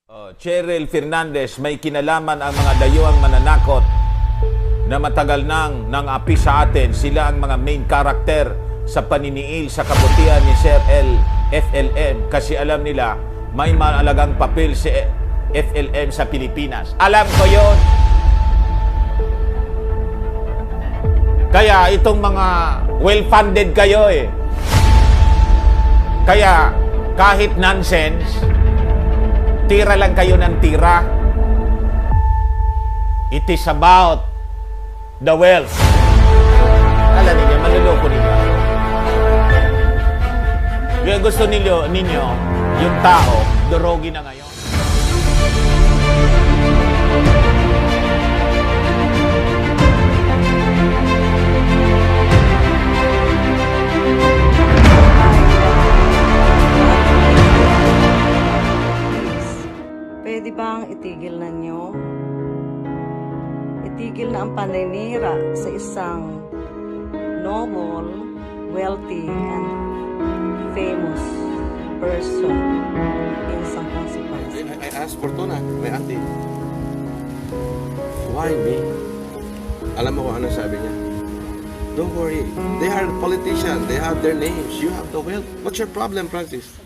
Cheryl Fernandez, may kinalaman ang mga dayuhang mananakot na matagal nang nang-api sa atin. Sila ang mga main character sa paniniil sa kabutihan ni Sir FLM kasi alam nila may mahalagang papel si FLM sa Pilipinas. Alam ko yon. Kaya itong mga well-funded kayo eh. Kaya kahit nonsense, tira lang kayo ng tira. It is about the wealth. Alam ninyo, maluloko ninyo. Kaya gusto ninyo, yung tao, durogi na ngayon. Pwede bang itigil na nyo? Itigil na ang paninira sa isang noble, wealthy, and famous person in some consequence. I asked Fortuna, my auntie, why me? Alam mo kung ano sabi niya? Don't worry, they are politicians, they have their names, you have the wealth. What's your problem, Francis?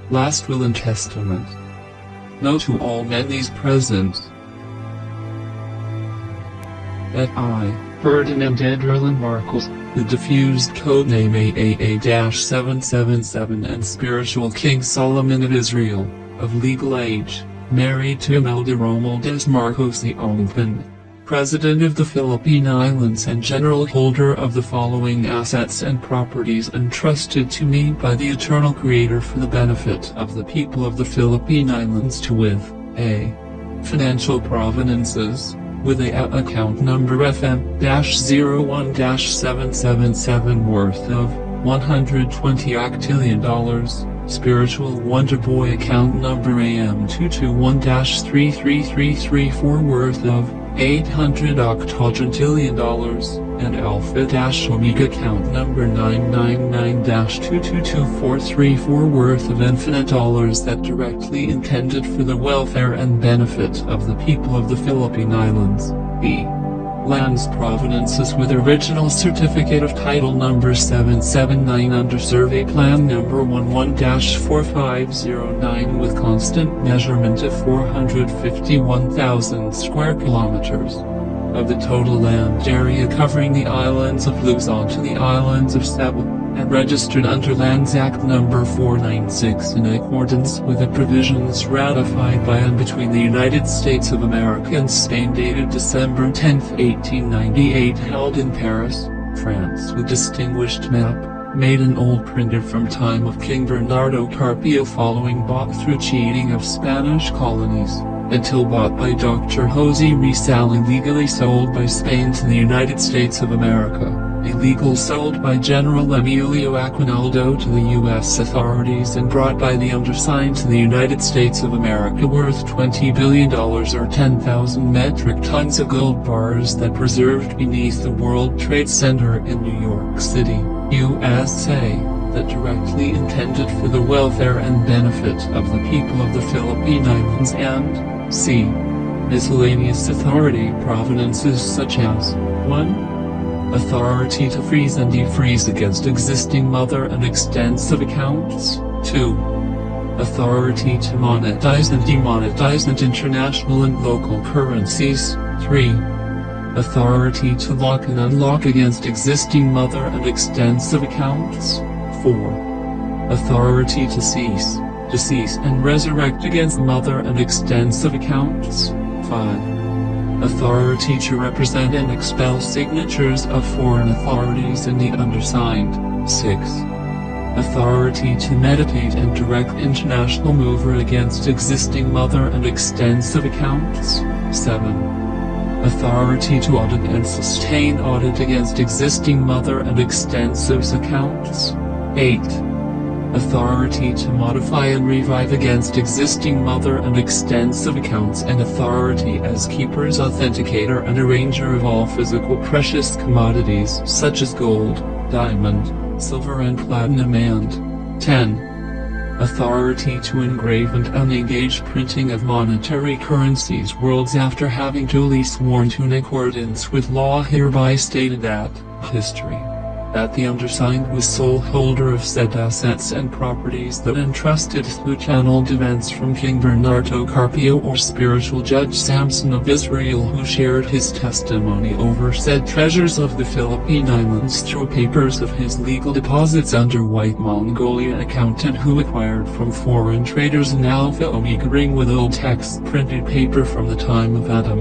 Last will and testament. Know to all men these present, that I, Ferdinand Anderlin Marcos, the diffused codename AAA-777 and spiritual King Solomon of Israel, of legal age, married to Imelda Romualdez Marcos the Open, President of the Philippine Islands and general holder of the following assets and properties entrusted to me by the Eternal Creator for the benefit of the people of the Philippine Islands to with a financial provenances, with a account number FM-01-777 worth of $120 octillion, spiritual Wonder Boy account number AM221-33334 worth of $800 octogentillion, and Alpha-Omega account number 999-222434 worth of infinite dollars that directly intended for the welfare and benefit of the people of the Philippine Islands. B. Lands provenances with original certificate of title number 779 under survey plan number 11-4509 with constant measurement of 451,000 square kilometers of the total land area covering the islands of Luzon to the islands of Cebu, and registered under Lands Act number 496 in accordance with the provisions ratified by and between the United States of America and Spain dated December 10, 1898, held in Paris, France, with distinguished map, made in old printed from time of King Bernardo Carpio following bought through cheating of Spanish colonies, until bought by Dr. Jose Rizal illegally sold by Spain to the United States of America, illegal sold by General Emilio Aguinaldo to the U.S. authorities and brought by the undersigned to the United States of America worth $20 billion or 10,000 metric tons of gold bars that preserved beneath the World Trade Center in New York City, USA, that directly intended for the welfare and benefit of the people of the Philippine Islands and C. Miscellaneous authority provenances such as 1. Authority to freeze and defreeze against existing mother and extensive accounts. 2. Authority to monetize and demonetize and international and local currencies. 3. Authority to lock and unlock against existing mother and extensive accounts. 4. Authority to cease, decease and resurrect against mother and extensive accounts. 5. Authority to represent and expel signatures of foreign authorities in the undersigned. 6. Authority to meditate and direct international mover against existing mother and extensive accounts. 7. Authority to audit and sustain audit against existing mother and extensive accounts. 8. Authority to modify and revive against existing mother and extensive accounts, and authority as keepers, authenticator and arranger of all physical precious commodities such as gold, diamond, silver and platinum. And 10. Authority to engrave and unengage printing of monetary currencies worlds after having duly sworn to in accordance with law hereby stated that, history, that the undersigned was sole holder of said assets and properties that entrusted through channeled events from King Bernardo Carpio or spiritual Judge Samson of Israel, who shared his testimony over said treasures of the Philippine Islands through papers of his legal deposits under White Mongolia accountant, who acquired from foreign traders an Alpha Omega ring with old text printed paper from the time of Adam,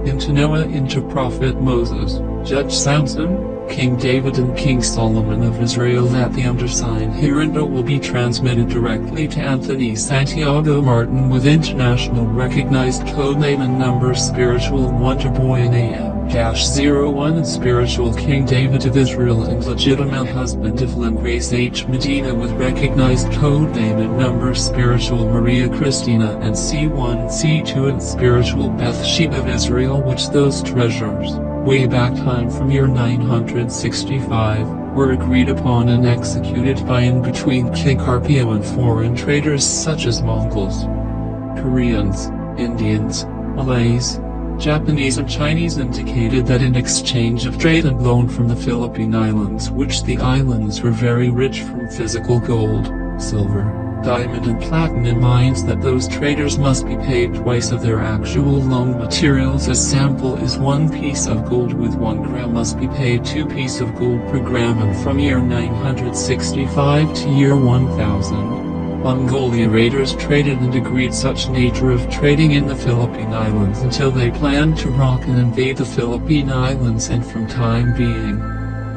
into Noah, into Prophet Moses, Judge Samson, King David and King Solomon of Israel, that the undersigned hereunder will be transmitted directly to Anthony Santiago Martin with international recognized code name and number Spiritual Wonder Boy and AM-01 and Spiritual King David of Israel and legitimate husband of Lynn Grace H. Medina with recognized code name and number Spiritual Maria Christina and C1, C2 and Spiritual Bathsheba of Israel, which those treasures, way back time from year 965, were agreed upon and executed by and between King Carpio and foreign traders such as Mongols, Koreans, Indians, Malays, Japanese and Chinese, indicated that in exchange of trade and loan from the Philippine Islands, which the islands were very rich from physical gold, silver, diamond and platinum mines, that those traders must be paid twice of their actual loan materials. As sample is 1 piece of gold with 1 gram must be paid 2 pieces of gold per gram, and from year 965 to year 1000, Mongolia raiders traded and agreed such nature of trading in the Philippine Islands until they planned to rock and invade the Philippine Islands, and from time being,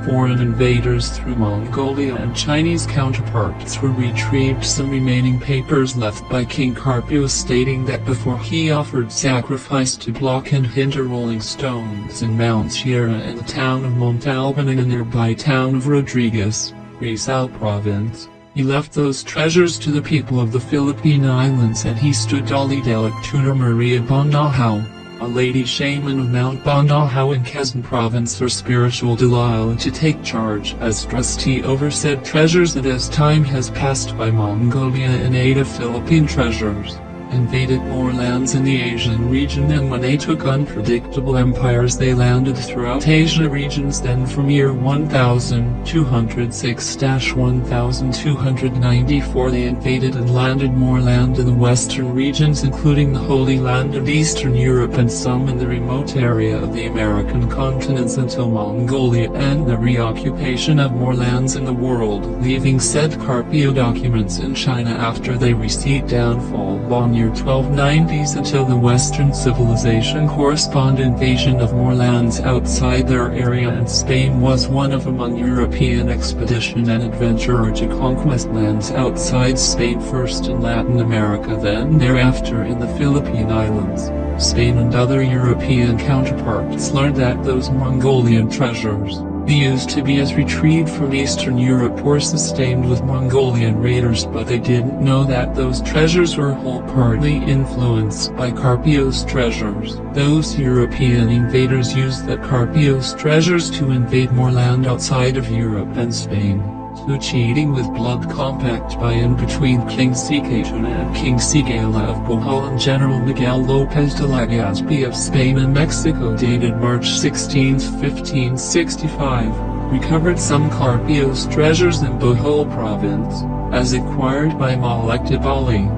foreign invaders through Mongolia and Chinese counterparts were retrieved some remaining papers left by King Carpio, stating that before he offered sacrifice to block and hinder rolling stones in Mount Sierra and the town of Montalban and the nearby town of Rodriguez, Rizal Province, he left those treasures to the people of the Philippine Islands, and he stood Dali de Lectura Maria Bondahao, a lady shaman of Mount Bondahao in Quezon Province, for spiritual Delilah, to take charge as trustee over said treasures, and as time has passed by, Mongolia in aid of Philippine treasures, invaded more lands in the Asian region, and when they took unpredictable empires they landed throughout Asia regions. Then from year 1206-1294 they invaded and landed more land in the western regions, including the Holy Land of Eastern Europe and some in the remote area of the American continents, until Mongolia and the reoccupation of more lands in the world, leaving said Carpio documents in China after they received downfall on year 1290s, until the Western civilization correspond invasion of more lands outside their area, and Spain was one of among European expedition and adventurer to conquest lands outside Spain, first in Latin America, then thereafter in the Philippine Islands. Spain and other European counterparts learned that those Mongolian treasures, used to be as retrieved from Eastern Europe, were sustained with Mongolian raiders, but they didn't know that those treasures were wholeheartedly influenced by Carpio's treasures. Those European invaders used that Carpio's treasures to invade more land outside of Europe and Spain, through cheating with blood compact by and between King Sikatuna and King Sigala of Bohol and General Miguel Lopez de Legazpi of Spain and Mexico, dated March 16, 1565, recovered some Carpio's treasures in Bohol province, as acquired by Malek de Bali,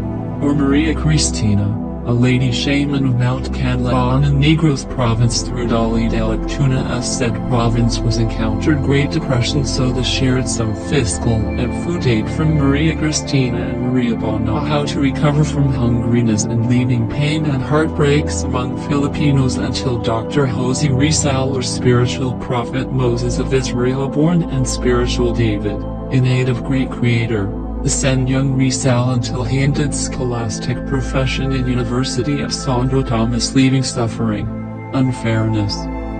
or Maria Cristina, a lady shaman of Mount Canlaon in Negros province through Dali de Lectuna, as said province was encountered Great Depression, so they shared some fiscal and food aid from Maria Cristina and Maria Bona how to recover from hungriness and leaving pain and heartbreaks among Filipinos until Dr. Jose Rizal, or spiritual prophet Moses of Israel born, and spiritual David, in aid of great creator, the Sen young Rizal, until he ended scholastic profession in University of Santo Tomas, leaving suffering, unfairness,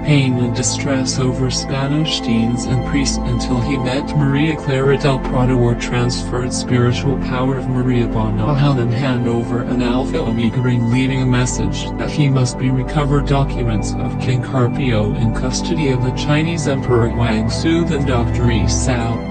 pain and distress over Spanish deans and priests until he met Maria Clara del Prado, or transferred spiritual power of Maria Bonahal and hand over an Alpha Omega ring, leaving a message that he must be recovered documents of King Carpio in custody of the Chinese Emperor Guangxu. Then Dr. Rizal,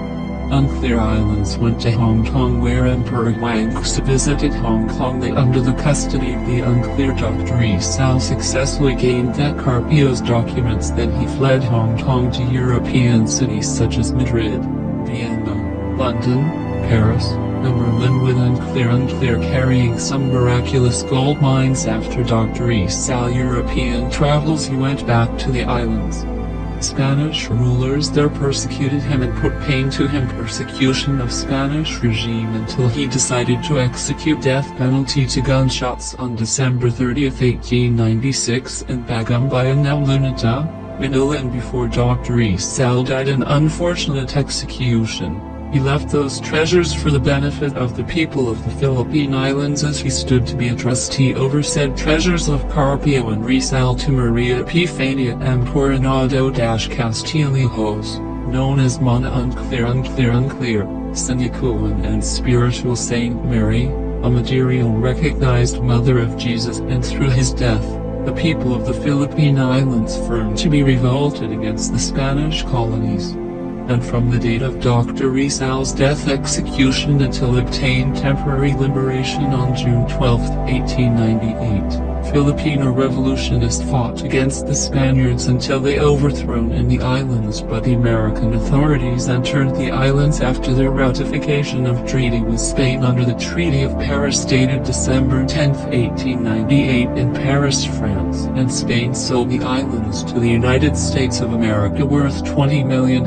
Unclear Islands, went to Hong Kong, where Emperor Guangxu visited Hong Kong. They, under the custody of the Unclear Dr. Rizal, successfully gained that Carpio's documents. Then he fled Hong Kong to European cities such as Madrid, Vienna, London, Paris, and Berlin, with Unclear carrying some miraculous gold mines. After Dr. Rizal European travels, he went back to the islands. Spanish rulers there persecuted him and put pain to him, persecution of Spanish regime, until he decided to execute death penalty to gunshots on December 30, 1896 in Bagumbayan, now Luneta, Manila. And before Dr. Rizal died an unfortunate execution, he left those treasures for the benefit of the people of the Philippine Islands, as he stood to be a trustee over said treasures of Carpio and Rizal to Maria Epifania Emperador-Castillejos, known as Mana Unclear, Senicuan, and spiritual Saint Mary, a material recognized Mother of Jesus. And through his death, the people of the Philippine Islands firm to be revolted against the Spanish colonies. And from the date of Dr. Rizal's death execution until obtained temporary liberation on June 12, 1898, Filipino revolutionists fought against the Spaniards until they overthrown in the islands. But the American authorities entered the islands after their ratification of treaty with Spain under the Treaty of Paris dated December 10, 1898 in Paris, France, and Spain sold the islands to the United States of America worth $20 million.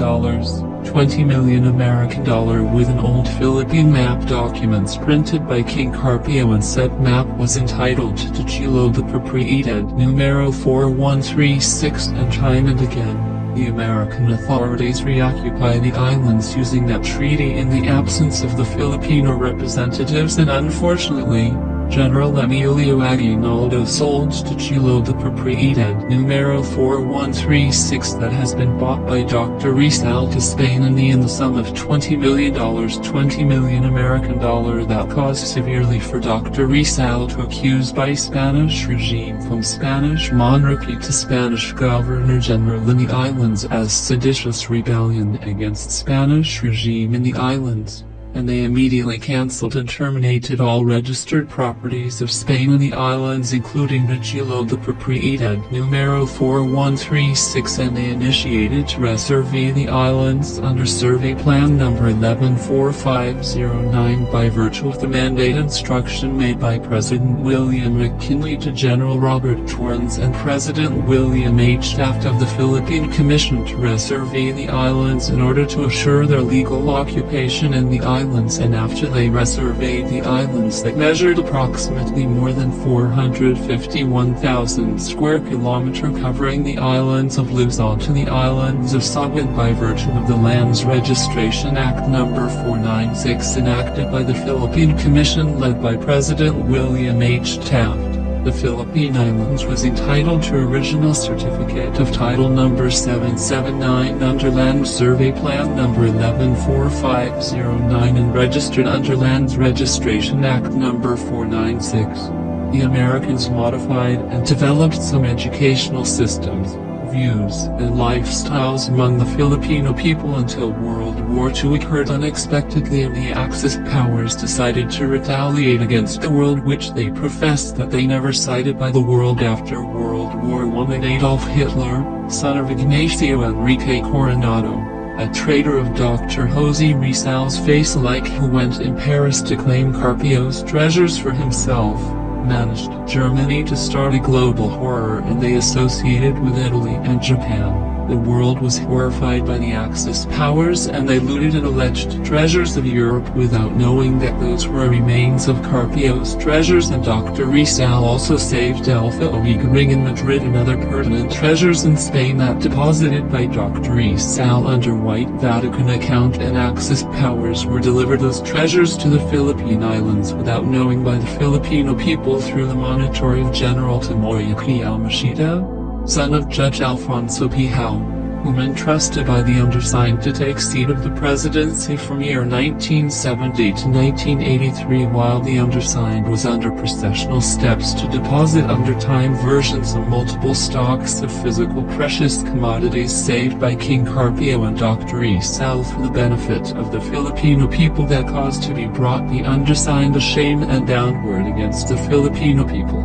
20 million American dollar, with an old Philippine map documents printed by King Carpio, and said map was entitled to Chilo the Propriedad numero 4136. And time and again, the American authorities reoccupy the islands using that treaty in the absence of the Filipino representatives, and unfortunately, General Emilio Aguinaldo sold to Chilo the Propriedad numero 4136 that has been bought by Dr. Rizal to Spain in the sum of $20 million, 20 million American dollar. That caused severely for Dr. Rizal to accuse by Spanish regime from Spanish monarchy to Spanish Governor General in the islands as seditious rebellion against Spanish regime in the islands. And they immediately cancelled and terminated all registered properties of Spain in the islands, including the Chilo the Propriedad numero 4136, and they initiated to resurvey the islands under Survey Plan number 114509 by virtue of the mandate instruction made by President William McKinley to General Robert Torrens and President William H. Taft of the Philippine Commission to resurvey the islands in order to assure their legal occupation in the islands. And after they resurveyed the islands that measured approximately more than 451,000 square kilometers, covering the islands of Luzon to the islands of Saguin by virtue of the Lands Registration Act number 496 enacted by the Philippine Commission led by President William H. Taft. The Philippine Islands was entitled to original certificate of title number 779 under Land Survey Plan number 114509 and registered under Lands Registration Act number 496. The Americans modified and developed some educational systems, views, and lifestyles among the Filipino people until World War II occurred unexpectedly, and the Axis powers decided to retaliate against the world, which they professed that they never cited by the world after World War I. And Adolf Hitler, son of Ignacio Enrique Coronado, a traitor of Dr. Jose Rizal's face-alike, who went in Paris to claim Carpio's treasures for himself, managed Germany to start a global horror, and they associated with Italy and Japan. The world was horrified by the Axis powers, and they looted and alleged treasures of Europe without knowing that those were remains of Carpio's treasures, and Dr. Rizal also saved Alpha Omega Ring in Madrid and other pertinent treasures in Spain that deposited by Dr. Rizal under White Vatican account, and Axis powers were delivered those treasures to the Philippine Islands without knowing by the Filipino people through the monitory of General Tomoyuki Yamashita, son of Judge Alfonso P. Howe, whom entrusted by the undersigned to take seat of the presidency from year 1970 to 1983, while the undersigned was under processional steps to deposit under time versions of multiple stocks of physical precious commodities saved by King Carpio and Dr. Rizal for the benefit of the Filipino people, that caused to be brought the undersigned to shame and downward against the Filipino people.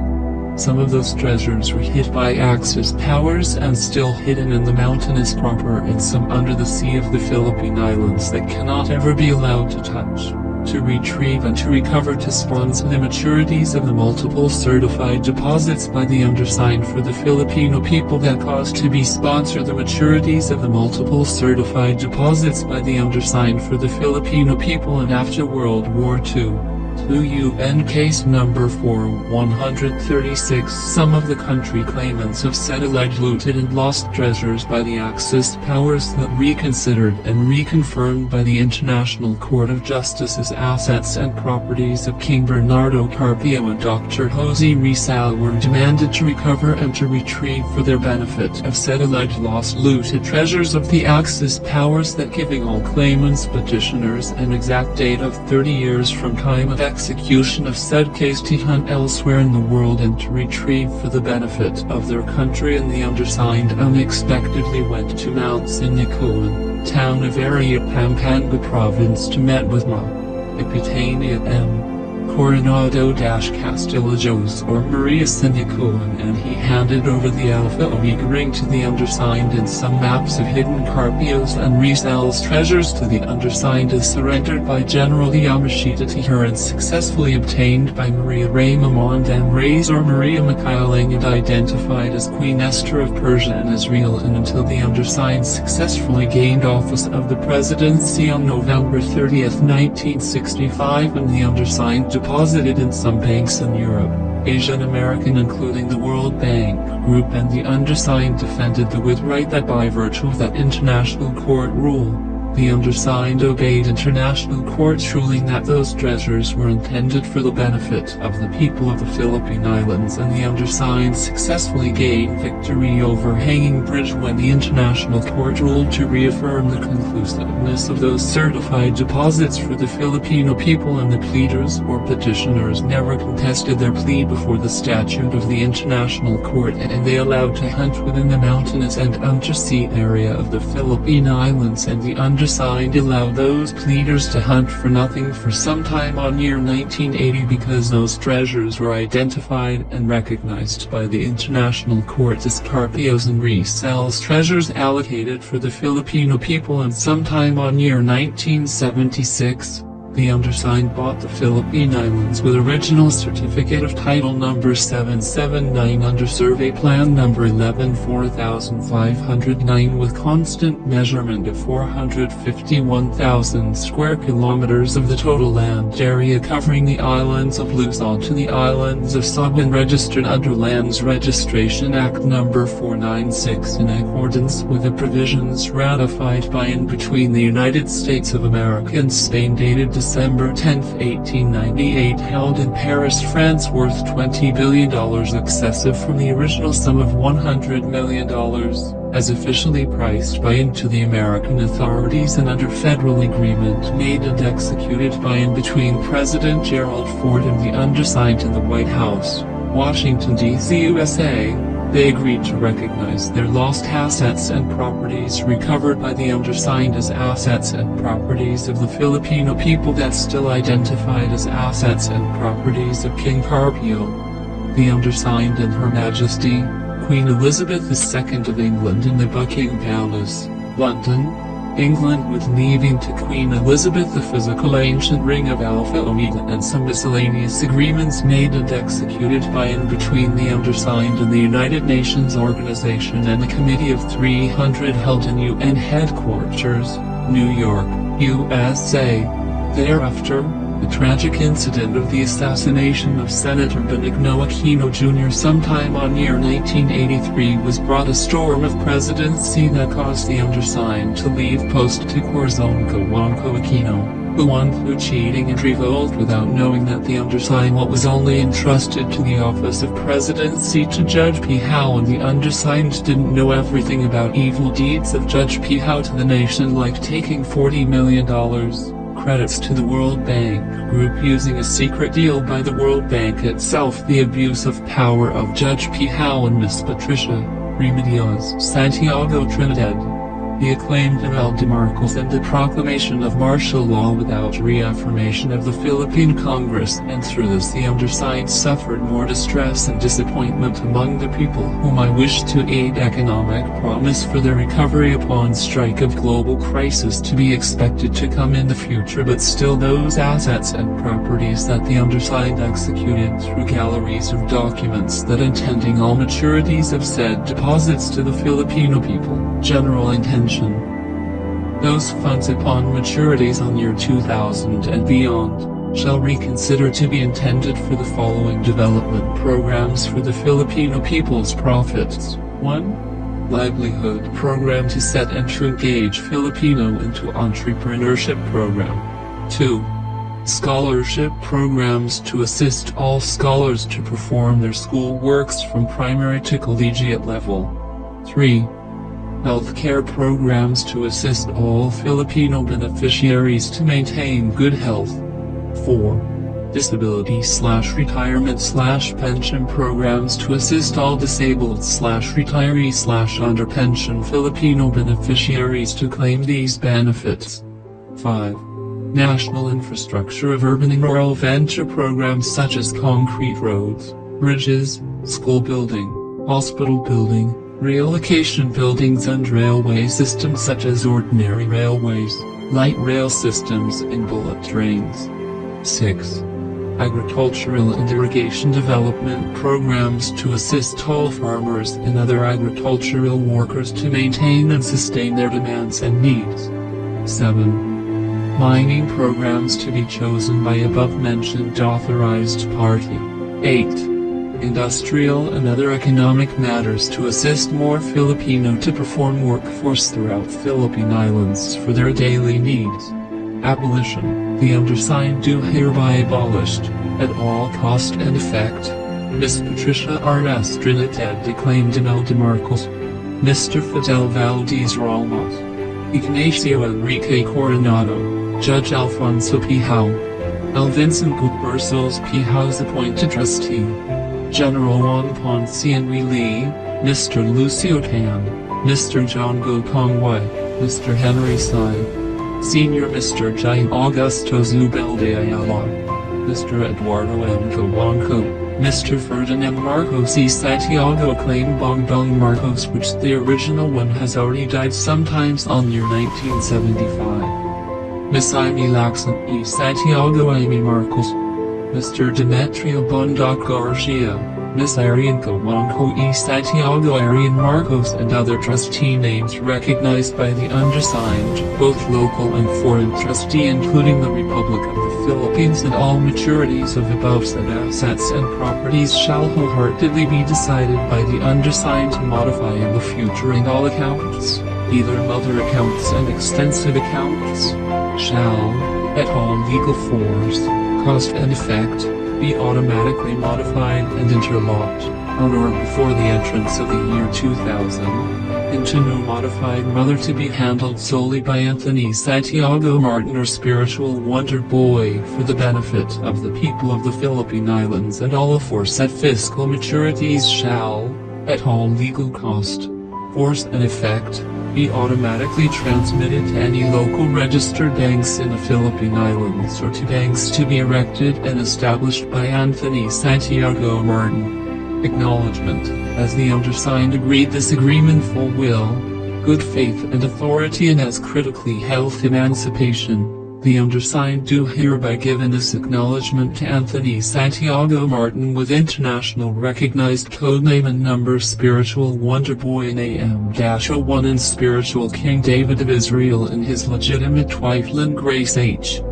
Some of those treasures were hid by Axis powers and still hidden in the mountainous proper, and some under the sea of the Philippine Islands that cannot ever be allowed to touch, to retrieve and to recover, to sponsor the maturities of the multiple certified deposits by the undersigned for the Filipino people, that caused to be sponsored the maturities of the multiple certified deposits by the undersigned for the Filipino people, and after World War II. 2 UN Case Number 4136. Some of the country claimants have said alleged looted and lost treasures by the Axis powers that reconsidered and reconfirmed by the International Court of Justice as assets and properties of King Bernardo Carpio and Dr. Jose Rizal were demanded to recover and to retrieve for their benefit of said alleged lost looted treasures of the Axis powers, that giving all claimants petitioners an exact date of 30 years from time of execution of said case to hunt elsewhere in the world and to retrieve for the benefit of their country, and the undersigned unexpectedly went to Mount Sinicuan, town of area Pampanga province, to meet with Ma. Epitania M. Coronado-Castillos or Maria Sinicuan, and he handed over the Alpha Omega Ring to the undersigned, and some maps of hidden Carpios and Rizal's treasures to the undersigned as surrendered by General Yamashita to her, and successfully obtained by Maria Raymond and Reyes or Maria Mikhailing, and identified as Queen Esther of Persia and Israel, and until the undersigned successfully gained office of the presidency on November 30th, 1965, and the undersigned deposited in some banks in Europe, Asia and American, including the World Bank Group, and the undersigned defended the with right that by virtue of that international court rule, the undersigned obeyed international court's ruling that those treasures were intended for the benefit of the people of the Philippine Islands, and the undersigned successfully gained victory over Hanging Bridge when the international court ruled to reaffirm the conclusiveness of those certified deposits for the Filipino people, and the pleaders or petitioners never contested their plea before the statute of the international court, and they allowed to hunt within the mountainous and undersea area of the Philippine Islands, and the undersigned allowed those pleaders to hunt for nothing for some time on year 1980, because those treasures were identified and recognized by the international court as Carpio's and Rizal's treasures allocated for the Filipino people, and sometime on year 1976, the undersigned bought the Philippine Islands with original certificate of title number 779 under survey plan number 114509 with constant measurement of 451,000 square kilometers of the total land area covering the islands of Luzon to the islands of Saba, and registered under Lands Registration Act number 496 in accordance with the provisions ratified by and between the United States of America and Spain, dated December 10, 1898, held in Paris, France, worth $20 billion, excessive from the original sum of $100 million, as officially priced by and to the American authorities, and under federal agreement made and executed by and between President Gerald Ford and the undersigned in the White House, Washington, D.C., USA. They agreed to recognize their lost assets and properties recovered by the undersigned as assets and properties of the Filipino people that still identified as assets and properties of King Carpio. The undersigned and Her Majesty, Queen Elizabeth II of England, in the Buckingham Palace, London, England with leaving to Queen Elizabeth the physical ancient ring of Alpha Omega and some miscellaneous agreements made and executed by and between the undersigned and the United Nations Organization and the Committee of 300 held in UN headquarters, New York, USA. Thereafter, the tragic incident of the assassination of Senator Benigno Aquino Jr. sometime on year 1983 was brought a storm of presidency that caused the undersigned to leave post to Corazon Cojuangco Aquino, who won through cheating and revolt without knowing that the undersigned was only entrusted to the office of presidency to Judge P. Howe, and the undersigned didn't know everything about evil deeds of Judge P. Howe to the nation, like taking $40 million. Credits to the World Bank Group using a secret deal by the World Bank itself, the abuse of power of Judge P. Howe and Miss Patricia Remedios Santiago Trinidad, the acclaimed Imelda Marcos, and the proclamation of martial law without reaffirmation of the Philippine Congress, and through this the undersigned suffered more distress and disappointment among the people whom I wish to aid. Economic promise for their recovery upon strike of global crisis to be expected to come in the future, but still those assets and properties that the undersigned executed through galleries of documents that intending all maturities of said deposits to the Filipino people, general intention. Those funds upon maturities on year 2000 and beyond, shall reconsider to be intended for the following development programs for the Filipino people's profits. 1. Livelihood program to set and to engage Filipino into entrepreneurship program. 2. Scholarship programs to assist all scholars to perform their school works from primary to collegiate level. 3. Healthcare programs to assist all Filipino beneficiaries to maintain good health. 4. Disability/retirement/pension programs to assist all disabled/retiree/under pension Filipino beneficiaries to claim these benefits. 5. National infrastructure of urban and rural venture programs such as concrete roads, bridges, school building, hospital building, relocation buildings and railway systems such as ordinary railways, light rail systems and bullet trains. 6. Agricultural and irrigation development programs to assist all farmers and other agricultural workers to maintain and sustain their demands and needs. 7. Mining programs to be chosen by above-mentioned authorized party. 8. Industrial and other economic matters to assist more Filipino to perform workforce throughout Philippine Islands for their daily needs. Abolition. The undersigned do hereby abolished, at all cost and effect, Miss Patricia R.S. Trinidad declaimed Imelda Marcos, Mr. Fidel Valdez Ramos, Ignacio Enrique Coronado, Judge Alfonso P. Howe, L. Vincent Gubersos P. Howe's appointed trustee, General Juan Ponce Henry Lee, Mr. Lucio Tan, Mr. John Go Kongway, Mr. Henry Sai, Senior Mr. Jaime Augusto Zubelde Ayala, Mr. Eduardo M. Cojuangco, Mr. Ferdinand Marcos y Santiago claimed Bongbong Marcos, which the original one has already died sometimes on year 1975. Miss Amy Lacson y Santiago Amy Marcos, Mr. Demetrio Bondoc Garcia, Miss Arian Cojuangco y Santiago Arian Marcos and other trustee names recognized by the undersigned, both local and foreign trustee including the Republic of the Philippines, and all maturities of above said assets and properties shall wholeheartedly be decided by the undersigned to modify in the future, and all accounts, either mother accounts and extensive accounts, shall, at all legal force, cost and effect, be automatically modified and interlocked, on or before the entrance of the year 2000, into new modified mother to be handled solely by Anthony Santiago Martin or Spiritual Wonder Boy for the benefit of the people of the Philippine Islands, and all aforesaid fiscal maturities shall, at all legal cost, force and effect, be automatically transmitted to any local registered banks in the Philippine Islands or to banks to be erected and established by Anthony Santiago Martin. Acknowledgement. As the undersigned agreed this agreement full will, good faith and authority and as critically health emancipation. The undersigned do hereby give in this acknowledgement to Anthony Santiago Martin with international recognized codename and number Spiritual Wonder Boy in AM-01 and Spiritual King David of Israel and his legitimate wife Lynn Grace H.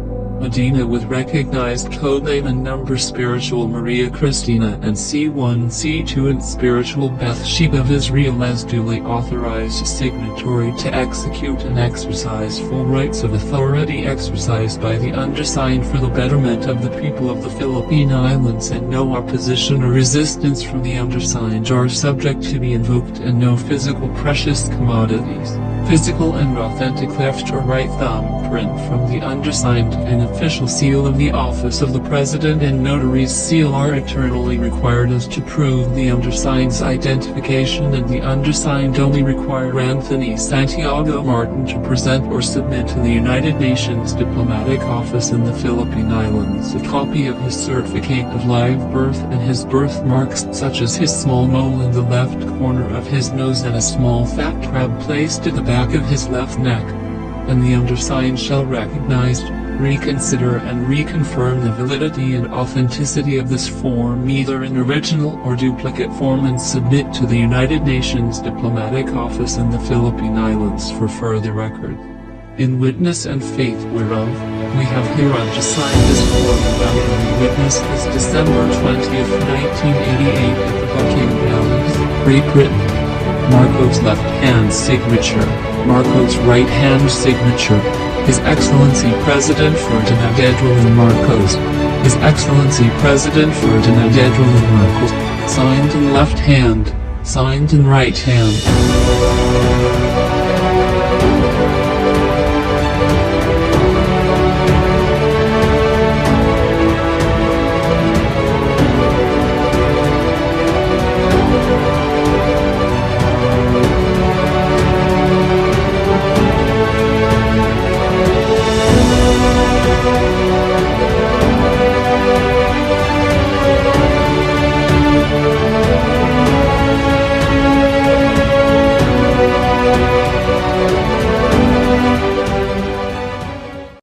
Medina with recognized codename and number Spiritual Maria Christina and C1 C2 and Spiritual Bathsheba of Israel as duly authorized signatory to execute and exercise full rights of authority exercised by the undersigned for the betterment of the people of the Philippine Islands, and no opposition or resistance from the undersigned are subject to be invoked, and no physical precious commodities, physical and authentic left or right thumbprint from the undersigned, an official seal of the office of the President and notary's seal are eternally required as to prove the undersigned's identification, and the undersigned only require Anthony Santiago Martin to present or submit to the United Nations Diplomatic Office in the Philippine Islands a copy of his certificate of live birth and his birthmarks, such as his small mole in the left corner of his nose and a small fat crab placed at the back of his left neck. And the undersigned shall recognize, reconsider and reconfirm the validity and authenticity of this form either in original or duplicate form and submit to the United Nations Diplomatic Office in the Philippine Islands for further record. In witness and faith whereof, we have hereunto signed this form about and witnessed this December 20th, 1988 at the Buckingham Palace, Great Britain. Marco's left-hand signature, Marco's right-hand signature, His Excellency President Ferdinand Edwin Marcos, His Excellency President Ferdinand Edwin Marcos, signed in left hand, signed in right hand.